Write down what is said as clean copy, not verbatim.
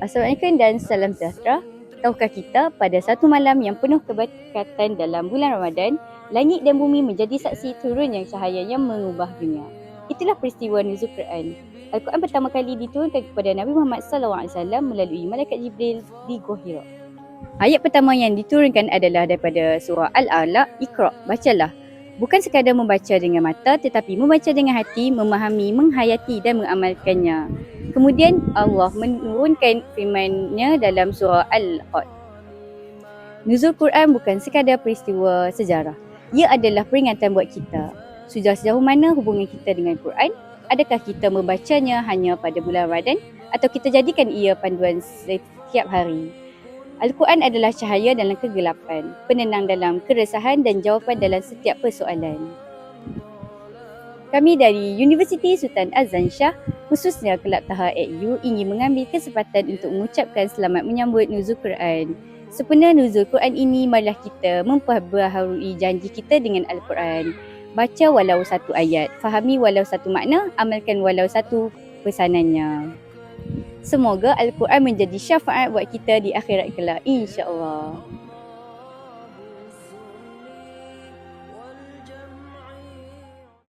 Assalamualaikum dan salam sejahtera. Tahukah kita pada satu malam yang penuh keberkatan dalam bulan Ramadan, langit dan bumi menjadi saksi turunnya cahaya yang mengubah dunia. Itulah peristiwa nuzul Quran. Al-Quran pertama kali diturunkan kepada Nabi Muhammad SAW melalui malaikat Jibril di Gua Hira. Ayat pertama yang diturunkan adalah daripada surah Al-Alaq, Iqra, bacalah. Bukan sekadar membaca dengan mata tetapi membaca dengan hati, memahami, menghayati dan mengamalkannya. Kemudian Allah menurunkan firman-Nya dalam surah Al-Qad. Nuzul Quran bukan sekadar peristiwa sejarah. Ia adalah peringatan buat kita. Sudah sejauh mana hubungan kita dengan Quran? Adakah kita membacanya hanya pada bulan Ramadan atau kita jadikan ia panduan setiap hari? Al-Quran adalah cahaya dalam kegelapan, penenang dalam keresahan dan jawapan dalam setiap persoalan. Kami dari Universiti Sultan Azlan Shah, khususnya Kelab Taha AU, ingin mengambil kesempatan untuk mengucapkan selamat menyambut Nuzul Quran. Sempena Nuzul Quran ini, marilah kita memperbaharui janji kita dengan Al-Quran. Baca walau satu ayat, fahami walau satu makna, amalkan walau satu pesanannya. Semoga Al-Quran menjadi syafaat buat kita di akhirat kelak, insya-Allah.